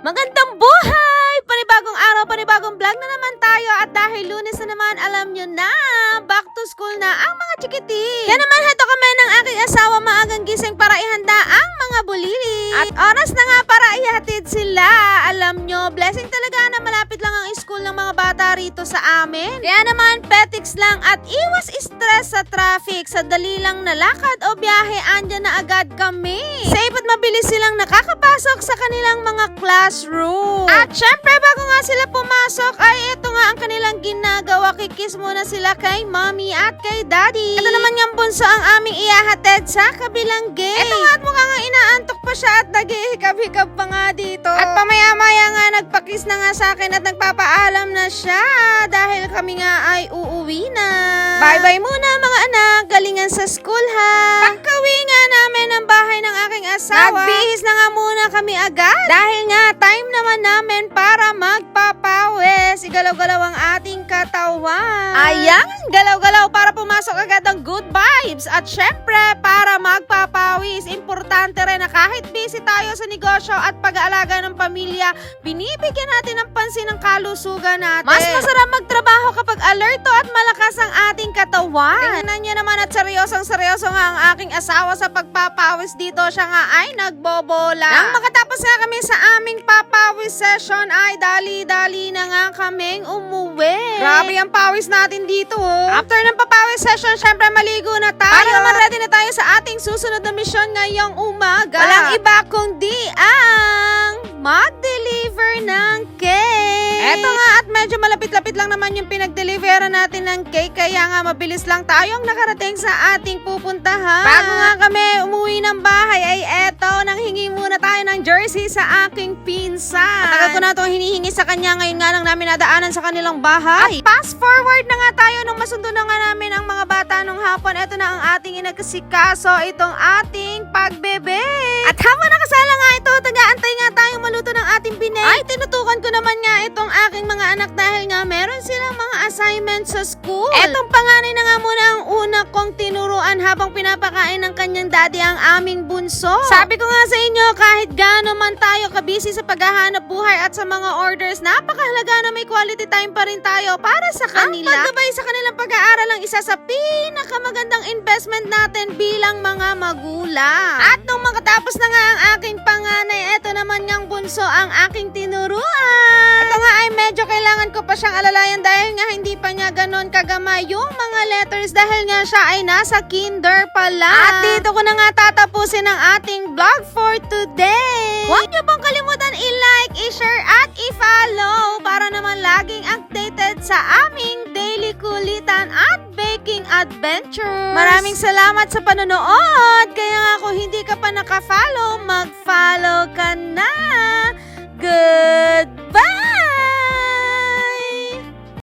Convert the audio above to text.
Magandang buhay! Panibagong araw, panibagong vlog na naman tayo. At dahil Lunes na naman, alam nyo na, back to school na ang mga chikiting. Kaya naman, heto kami ng aking asawa maagang gising para ihanda ang mga bulili. At oras na nga para ihatid sila. Alam nyo, blessing talaga na malapit lang ang school ng mga bata rito sa amin. Kaya naman, petics lang at iwas stress sa traffic. Sa dali lang na lakad o biyahe, andyan na agad kami. Safe at mabilis silang nakakapasok sa kanilang mga classroom. At syempre, bago nga sila pumasok, ay ito nga ang kanilang ginagawa. Kikis muna sila kay mommy at kay daddy. Ito naman yung bunso ang aming ihahatid sa kabilang gate. Ito nga at mukhang nga inaantok pa siya at nag-ihikab-hikab pa nga dito. At pamaya-maya nga nagpakis na nga sa akin at nagpapaalam na siya dahil kami nga ay uuwi na. Bye-bye muna mga anak, galingan sa school ha. Pagkawi nga namin ang bahay ng aking asawa, nagbihis na nga muna kami agad. Dahil nga time naman namin para magpapawis. Igalaw-galaw ang ating katawan. Ayan, galaw-galaw para pumasok agad ang good vibes. At syempre, para magpapawis, importante rin na kahit busy tayo sa negosyo at pag-aalaga ng pamilya, binibigyan natin ng pansin ang kalusugan natin. Mas masarap magtrabaho kapag alerto at malakas ang ating katawan. Tingnan niyo naman at seryosong-seryoso nga ang aking asawa sa pagpapawis dito. Siya nga ay nagbobola. Nang makatapos nga kami sa aming papawis session, ay dali-dali na nga kaming umuwi. Grabe ang pawis natin dito. After ng papawis session, syempre maligo na tayo. Para naman ready na tayo sa ating susunod na misyon ngayong umaga. Walang iba kundi ang mag-deliver ng cake. Eto nga at medyo malapit-lapit lang naman yung pinag-deliveran natin ng cake. Kaya nga mabilis lang tayong nakarating sa ating pupuntahan. Bago nga kami umuwi ng bahay ay eto, nanghingi muna tayo ng jersey sa aking pinsan. Matagal ko na itong hinihingi sa kanya, ngayon nga lang namin nadaanan sa kanilang bahay. At fast forward na nga tayo nung masundo na nga namin ang mga bata nung hapon. Eto na ang ating inagkasikaso, itong ating pagbebe. At habang nakasala nga ito, taga-antay nga tayong maluto ng ating binek. Ay, tinutukan ko naman nga itong aking mga anak dahil nga meron silang mga assignments sa school. Etong panganay na nga muna ang una kong tinuruan habang pinapakain ng kanyang daddy ang aming bunso. Sabi ko nga sa inyo, kahit gaano man tayo kabisi sa paghahanap buhay at sa mga orders, napakahalaga na may quality time pa rin tayo para sa kanila. Ang paggabay sa kanilang pag-aaral ang isa sa pinakamagandang investment natin bilang mga magulang. At nung makatapos na nga ang aking panganay, eto naman ngang bunso ang aking tinuruan. Ito nga ay medyo kailangan ko pa siyang alalayan dahil nga hindi pa niya ganon kagamay yung mga letters dahil nga siya ay nasa kinder pa lang. At dito ko na nga tatapusin ang ating vlog for today. Huwag niyo pong kalimutan i-like, i-share at i-follow para naman laging updated sa aming daily kulitan at baking adventures. Maraming salamat sa panonood. Kaya nga kung hindi ka pa naka-follow, mag-follow ka na.